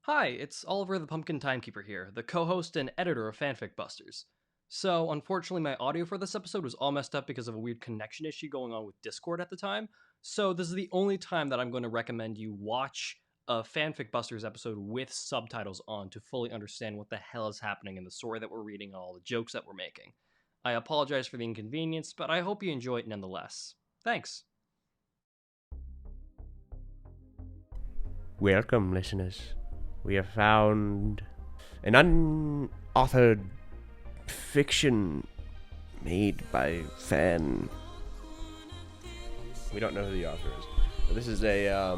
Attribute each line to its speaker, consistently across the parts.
Speaker 1: Hi, it's Oliver the Pumpkin Timekeeper here, the co-host and editor of Fanfic Busters. So, unfortunately, my audio for this episode was all messed up because of a weird connection issue going on with Discord at the time. So, this is the only time that I'm going to recommend you watch a Fanfic Busters episode with subtitles on to fully understand what the hell is happening in the story that we're reading and all the jokes that we're making. I apologize for the inconvenience, but I hope you enjoy it nonetheless. Thanks.
Speaker 2: Welcome, listeners. We have found an unauthored fiction made by fan. We don't know who the author is. But this is a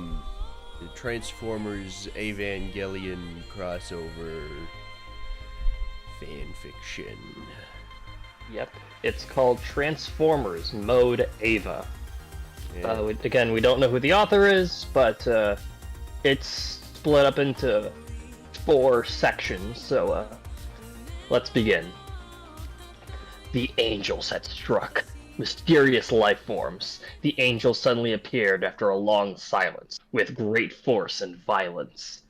Speaker 2: Transformers Evangelion crossover fan fiction.
Speaker 3: Yep, it's called Transformers Mode Ava.
Speaker 2: Yeah.
Speaker 3: Again, we don't know who the author is, but it's split up into 4 sections, so let's begin. The angels had struck. Mysterious life forms. The angels suddenly appeared after a long silence, with great force and violence.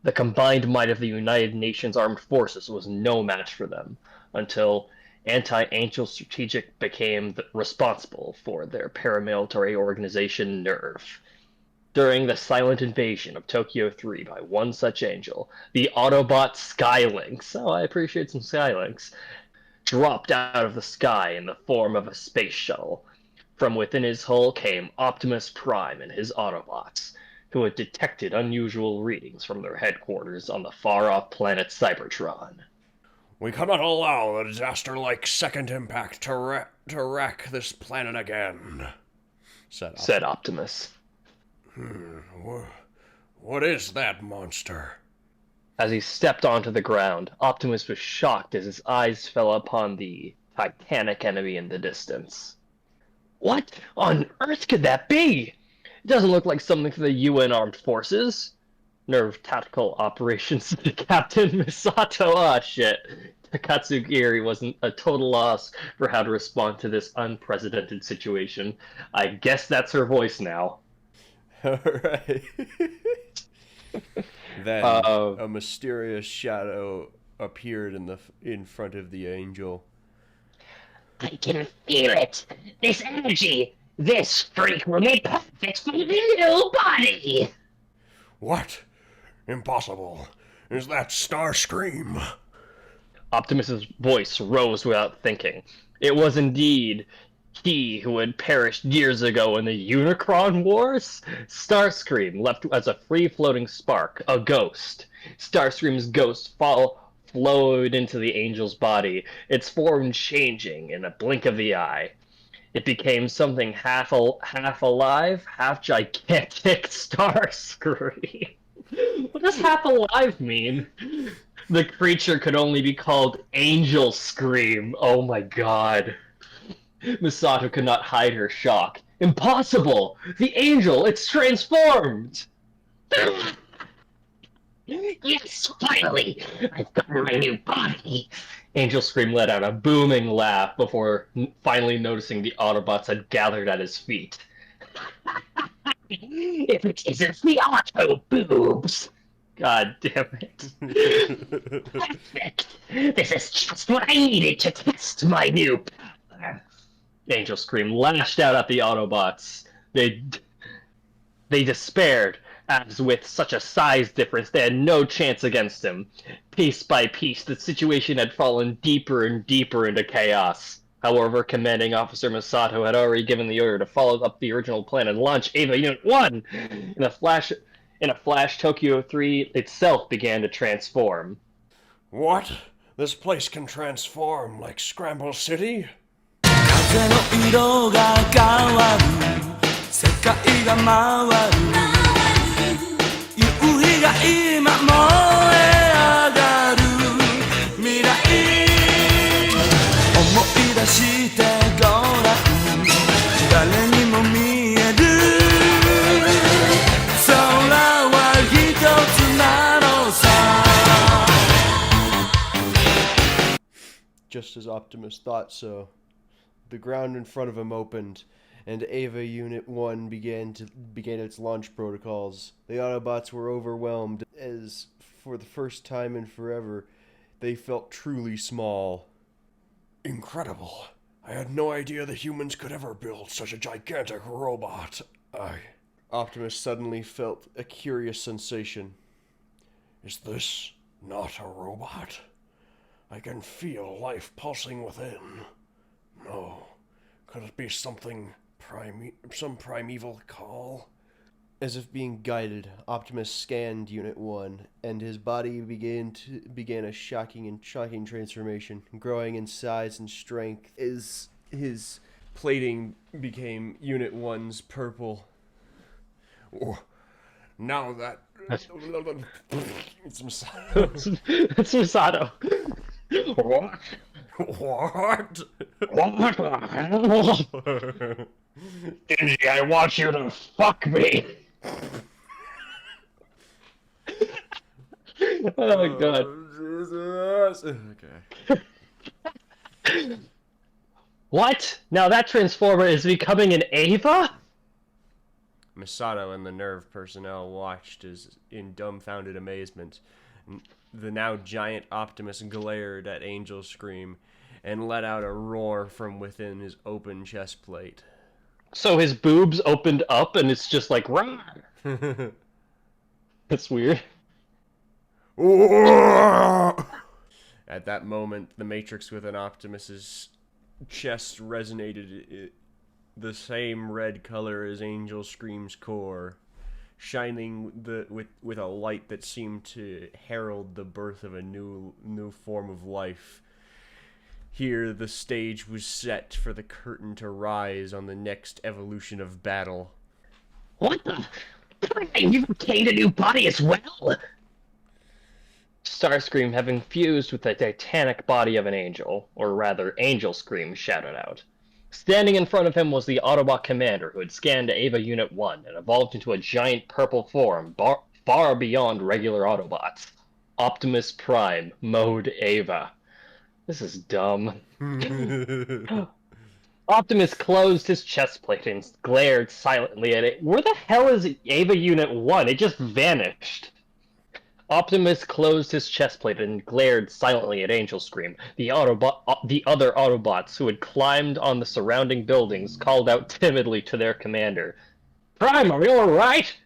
Speaker 3: The combined might of the United Nations Armed Forces was no match for them, until Anti-Angel Strategic became responsible for their paramilitary organization NERV. During the silent invasion of Tokyo 3 by one such angel, the Autobot Skylynx, I appreciate some Skylynx, dropped out of the sky in the form of a space shuttle. From within his hull came Optimus Prime and his Autobots, who had detected unusual readings from their headquarters on the far-off planet Cybertron.
Speaker 2: We cannot allow the disaster-like second impact to wreck this planet again,
Speaker 3: said Optimus.
Speaker 2: What is that monster?
Speaker 3: As he stepped onto the ground, Optimus was shocked as his eyes fell upon the titanic enemy in the distance. What on earth could that be? It doesn't look like something for the UN Armed Forces. NERV Tactical Operations Captain Misato. Ah, shit. Takatsu Giri wasn't a total loss for how to respond to this unprecedented situation. I guess that's her voice now.
Speaker 2: Alright. Then a mysterious shadow appeared in front of the angel.
Speaker 4: I can feel it. This energy. This freak will be perfect for the new body.
Speaker 2: What? Impossible. Is that Starscream?
Speaker 3: Optimus's voice rose without thinking. It was indeed he who had perished years ago in the Unicron Wars. Starscream left as a free-floating spark, a ghost. Starscream's ghost flowed into the angel's body, its form changing in a blink of the eye. It became something half alive, half gigantic Starscream. What does half alive mean? The creature could only be called Angel Scream. Oh my god. Misato could not hide her shock. Impossible! The angel, it's transformed!
Speaker 4: Yes, finally! I've got my new body!
Speaker 3: Angel Scream let out a booming laugh before finally noticing the Autobots had gathered at his feet.
Speaker 4: If it isn't the auto boobs!
Speaker 3: God damn it.
Speaker 4: Perfect! This is just what I needed to test my new power!
Speaker 3: Angel Scream lashed out at the Autobots. They despaired, as with such a size difference, they had no chance against him. Piece by piece, the situation had fallen deeper and deeper into chaos. However, Commanding Officer Misato had already given the order to follow up the original plan and launch Ava Unit 1! In a flash, Tokyo 3 itself began to transform.
Speaker 2: What? This place can transform like Scramble City?
Speaker 5: 風の色が変わる世界が回る夕日が今燃え上がる未来思い出してごらん誰にも見える空は一つなのさ
Speaker 2: Just as Optimus thought so, the ground in front of him opened,
Speaker 6: and Ava Unit 1 began its launch protocols. The Autobots were overwhelmed as, for the first time in forever, they felt truly small.
Speaker 2: Incredible. I had no idea the humans could ever build such a gigantic robot.
Speaker 6: Optimus suddenly felt a curious sensation.
Speaker 2: Is this not a robot? I can feel life pulsing within. No. Could it be some primeval call?
Speaker 6: As if being guided, Optimus scanned Unit 1, and his body began a shocking transformation, growing in size and strength as his plating became Unit 1's purple.
Speaker 2: Oh, now that...
Speaker 6: It's
Speaker 3: It's Masato.
Speaker 4: What?
Speaker 2: What?
Speaker 4: Shinji, I want you to fuck me.
Speaker 3: Oh god.
Speaker 6: Jesus. Okay.
Speaker 3: What? Now that Transformer is becoming an Ava?
Speaker 6: Masato and the Nerve personnel watched in dumbfounded amazement. The now giant Optimus glared at Angel Scream and let out a roar from within his open chest plate.
Speaker 3: So his boobs opened up and it's just like, rah! That's weird.
Speaker 6: At that moment, the matrix within Optimus's chest resonated the same red color as Angel Scream's core, shining with a light that seemed to herald the birth of a new form of life. Here, the stage was set for the curtain to rise on the next evolution of battle.
Speaker 4: What the? You've obtained a new body as well?
Speaker 3: Starscream, having fused with the titanic body of an angel, or rather, Angel Scream, shouted out. Standing in front of him was the Autobot commander who had scanned Ava Unit 1 and evolved into a giant purple form far beyond regular Autobots. Optimus Prime, Mode Ava. This is dumb. Optimus closed his chest plate and glared silently at it. Where the hell is Ava Unit 1? It just vanished. Optimus closed his chest plate and glared silently at Angel Scream. The other Autobots who had climbed on the surrounding buildings called out timidly to their commander. Prime, are you alright?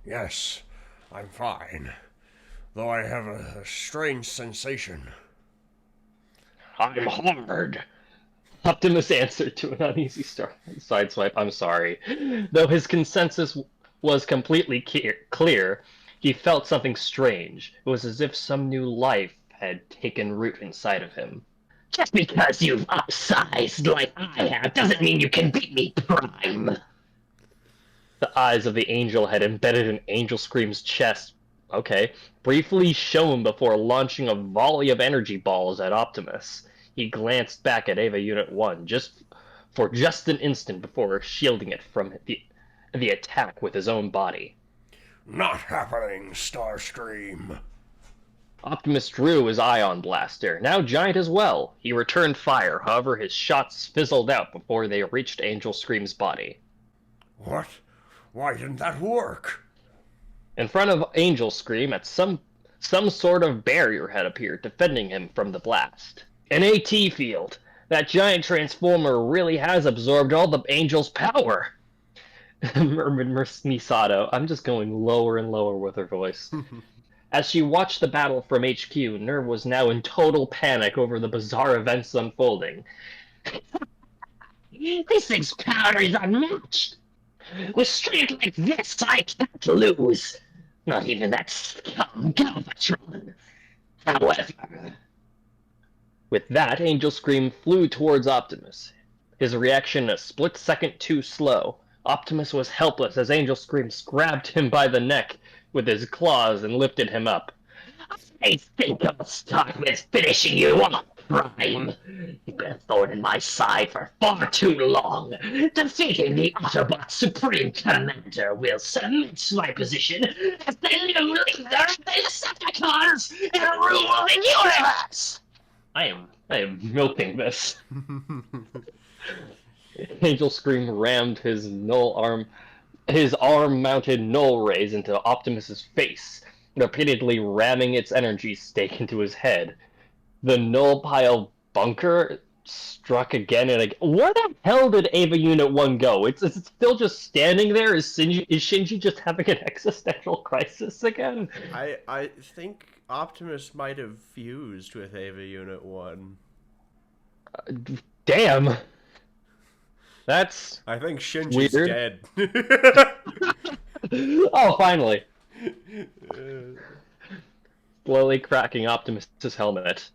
Speaker 2: Yes, I'm fine. Though I have a strange sensation.
Speaker 4: I'm hard.
Speaker 3: Optimus answered to an uneasy sideswipe. I'm sorry. Though his consensus was completely clear, he felt something strange. It was as if some new life had taken root inside of him.
Speaker 4: Just because you've upsized like I have doesn't mean you can beat me, Prime.
Speaker 3: The eyes of the angel had embedded in Angel Scream's chest, briefly shone before launching a volley of energy balls at Optimus. He glanced back at Ava Unit 1 for just an instant before shielding it from the attack with his own body.
Speaker 2: Not happening, Starscream.
Speaker 3: Optimus drew his ion blaster, now giant as well. He returned fire, however his shots fizzled out before they reached Angel Scream's body.
Speaker 2: What? Why didn't that work?
Speaker 3: In front of Angel Scream, some sort of barrier had appeared, defending him from the blast. An AT field. That giant transformer really has absorbed all the Angel's power. Murmured Misato. I'm just going lower and lower with her voice. As she watched the battle from HQ, Nerve was now in total panic over the bizarre events unfolding.
Speaker 4: This thing's power is unmatched. With strength like this, I can't lose. Not even that scum Galvatron. However...
Speaker 3: With that, Angel Scream flew towards Optimus. His reaction a split second too slow. Optimus was helpless as Angel Scream grabbed him by the neck with his claws and lifted him up.
Speaker 4: I think I'll start with finishing you off, Prime. You've been a thorn in my side for far too long. Defeating the Autobot Supreme Commander will cement my position as the new leader of the Decepticons and rule the universe.
Speaker 3: I am milking this. Angel Scream rammed his arm-mounted null rays into Optimus's face, repeatedly ramming its energy stake into his head. The null pile bunker struck again and again. Where the hell did Ava Unit 1 go? It's still just standing there? Is Shinji just having an existential crisis again?
Speaker 6: I think Optimus might have fused with Ava Unit 1.
Speaker 3: Damn. That's
Speaker 6: I think Shinji's
Speaker 3: weird.
Speaker 6: dead.
Speaker 3: Oh, finally. Slowly cracking Optimus's helmet.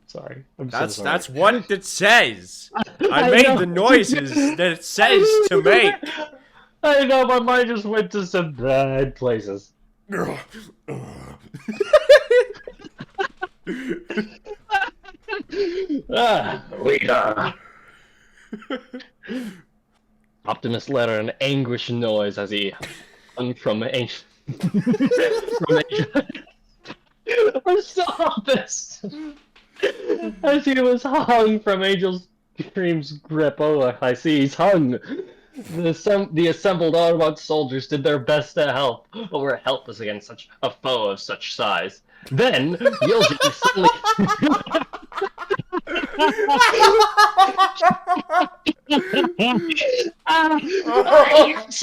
Speaker 3: Sorry. I'm so sorry.
Speaker 6: That's what it says. I
Speaker 3: I
Speaker 6: made
Speaker 3: know.
Speaker 6: the noises that it says to make.
Speaker 3: I know, my mind just went to some bad places. Leader. Optimus let out an anguished noise as he hung from ancient. I saw this! As he was hung from Angel Scream's grip. Oh, I see, he's hung. The assembled Autobot soldiers did their best to help, but were helpless against such a foe of such size. Then, Yilji suddenly...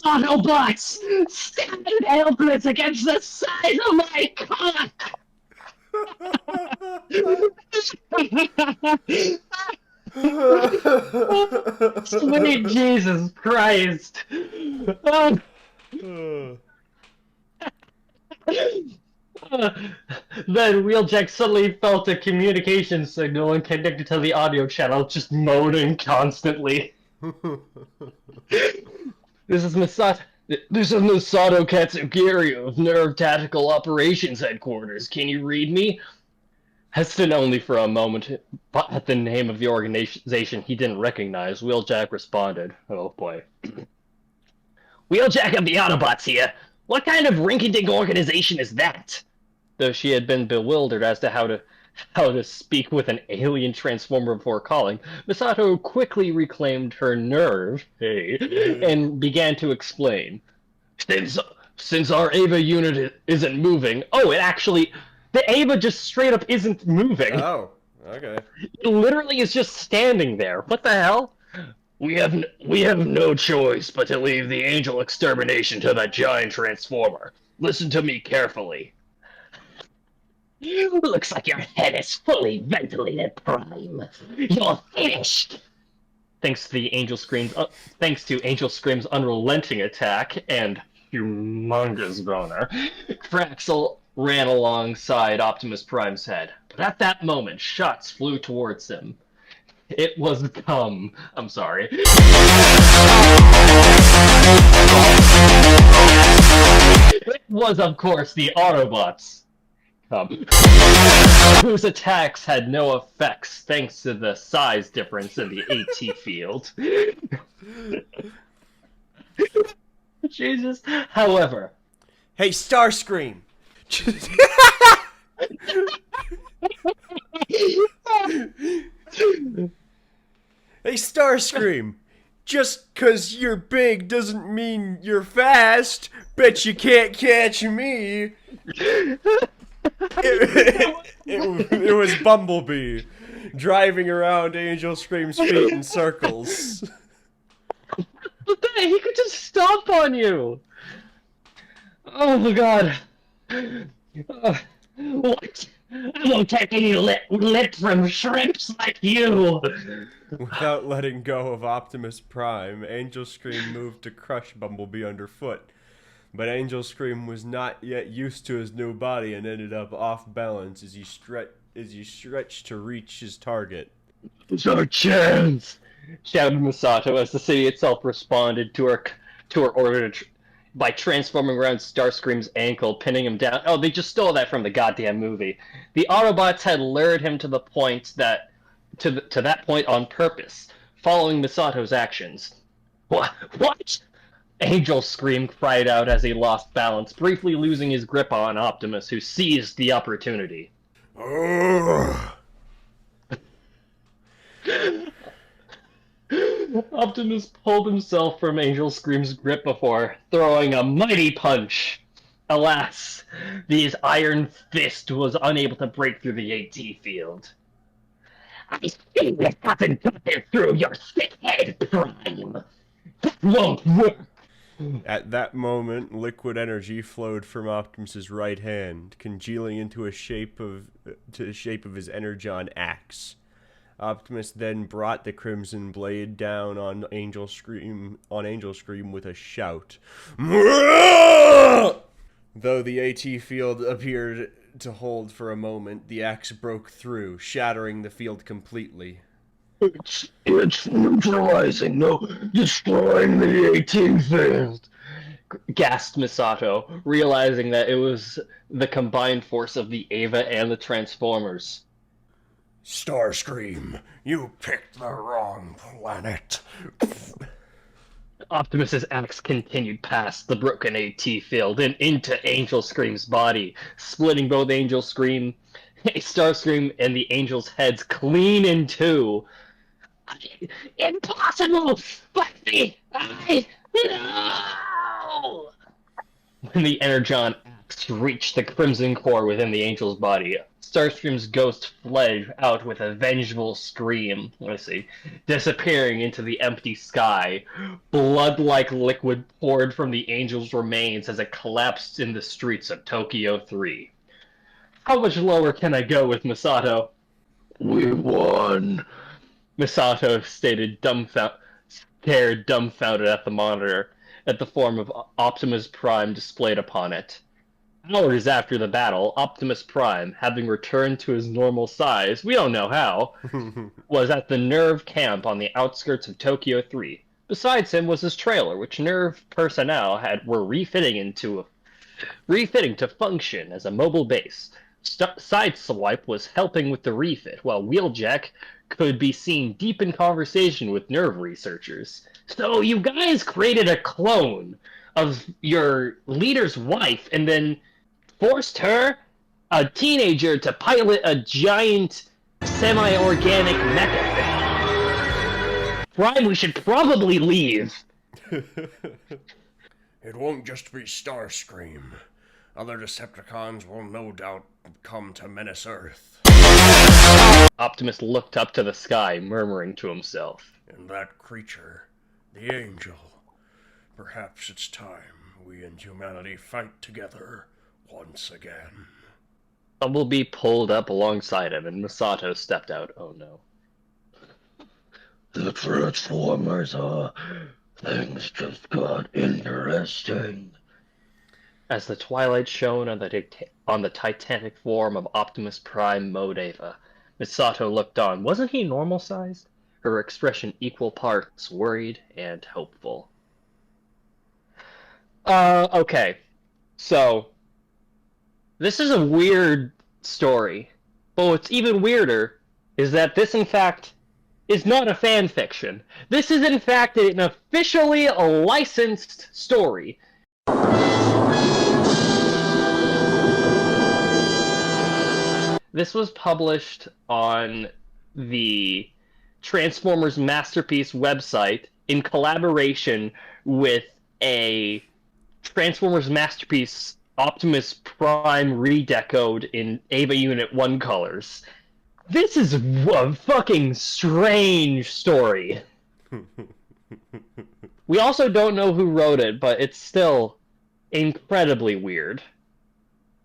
Speaker 4: Autobots! Standing helpless against the size of my cock!
Speaker 3: Sweet Jesus Christ! Oh. Then Wheeljack suddenly felt a communication signal and connected to the audio channel, just moaning constantly. This is Masato Katsugiri of Nerve Tactical Operations Headquarters. Can you read me? Hesitant only for a moment, but at the name of the organization he didn't recognize, Wheeljack responded. Oh boy.
Speaker 4: Wheeljack of the Autobots here. What kind of rinky-dink organization is that?
Speaker 3: Though she had been bewildered as to how to speak with an alien transformer before calling, Misato quickly reclaimed her nerve, and began to explain. Since our Ava unit isn't moving, the Ava just straight up isn't moving.
Speaker 6: Oh, okay.
Speaker 3: It literally is just standing there. What the hell?
Speaker 4: We have no choice but to leave the Angel extermination to that giant transformer. Listen to me carefully. Looks like your head is fully ventilated, Prime. You're finished.
Speaker 3: Thanks to Angel Scream's unrelenting attack and humongous boner, Fraxel ran alongside Optimus Prime's head. But at that moment, shots flew towards him. It was cum. I'm sorry. It was, of course, the Autobots. Whose attacks had no effects thanks to the size difference in the AT field. Jesus. However,
Speaker 6: Hey, Starscream! Hey, Starscream! Just 'cause you're big doesn't mean you're fast. Bet you can't catch me. It was Bumblebee driving around Angel Scream's feet in circles.
Speaker 3: but then he could just stomp on you. Oh my god.
Speaker 4: What? I won't take any lip from shrimps like you.
Speaker 6: Without letting go of Optimus Prime, Angel Scream moved to crush Bumblebee underfoot. But Angel Scream was not yet used to his new body and ended up off balance as he stretched to reach his target.
Speaker 3: It's our chance! Shouted Masato as the city itself responded to her order by transforming around Starscream's ankle, pinning him down. Oh, they just stole that from the goddamn movie. The Autobots had lured him to the point to that point on purpose, following Misato's actions. What? Angel Scream cried out as he lost balance, briefly losing his grip on Optimus, who seized the opportunity. Optimus pulled himself from Angel Scream's grip before throwing a mighty punch. Alas, his iron fist was unable to break through the AT field.
Speaker 4: I see you haven't gotten through your thick head, Prime. That won't work.
Speaker 6: At that moment, liquid energy flowed from Optimus's right hand, congealing into the shape of his energon axe. Optimus then brought the crimson blade down on Angel Scream with a shout. Though the AT field appeared to hold for a moment, the axe broke through, shattering the field completely.
Speaker 3: It's neutralizing, no, destroying the AT field, gasped Misato, realizing that it was the combined force of the Eva and the Transformers.
Speaker 2: Starscream, you picked the wrong planet.
Speaker 3: Optimus's axe continued past the broken AT field and into Angel Scream's body, splitting both Angel Scream, Starscream, and the Angel's heads clean in two.
Speaker 4: Impossible! But no!
Speaker 3: When the Energon axe reached the crimson core within the Angel's body, Starscream's ghost fled out with a vengeful scream, disappearing into the empty sky. Blood-like liquid poured from the Angel's remains as it collapsed in the streets of Tokyo 3. How much lower can I go with Misato?
Speaker 2: We won.
Speaker 3: Misato stated, stared dumbfounded at the monitor, at the form of Optimus Prime displayed upon it. Hours after the battle, Optimus Prime, having returned to his normal size, we don't know how, was at the Nerve camp on the outskirts of Tokyo 3. Besides him was his trailer, which Nerve personnel were refitting to function as a mobile base. Sideswipe was helping with the refit, while Wheeljack could be seen deep in conversation with Nerve researchers. So you guys created a clone of your leader's wife and then forced her, a teenager, to pilot a giant semi-organic mecha thing. Prime, we should probably leave.
Speaker 2: It won't just be Starscream. Other Decepticons will no doubt come to menace Earth.
Speaker 3: Optimus looked up to the sky, murmuring to himself.
Speaker 2: And that creature, the Angel. Perhaps it's time we and humanity fight together once again.
Speaker 3: Bumblebee pulled up alongside him, and Misato stepped out. Oh no.
Speaker 5: The Transformers things just got interesting.
Speaker 3: As the twilight shone on the titanic form of Optimus Prime Mode Eva, Misato looked on. Wasn't he normal-sized? Her expression equal parts worried and hopeful. Okay. So, this is a weird story. But what's even weirder is that this, in fact, is not a fan fiction. This is, in fact, an officially licensed story. This was published on the Transformers Masterpiece website in collaboration with a Transformers Masterpiece Optimus Prime redecoed in Eva Unit 1 colors. This is a fucking strange story. We also don't know who wrote it, but it's still incredibly weird.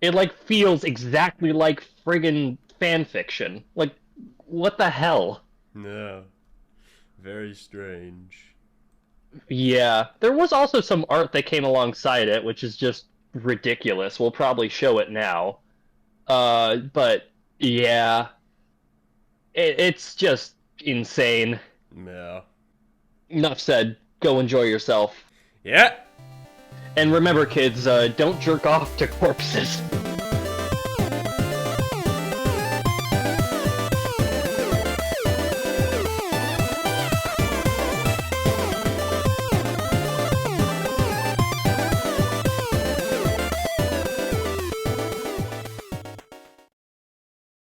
Speaker 3: It, feels exactly like friggin' fanfiction. What the hell?
Speaker 6: No. Very strange.
Speaker 3: Yeah. There was also some art that came alongside it, which is just ridiculous. We'll probably show it now. But, yeah. It's just insane.
Speaker 6: Yeah.
Speaker 3: Enough said. Go enjoy yourself.
Speaker 6: Yeah.
Speaker 3: And remember, kids, don't jerk off to corpses.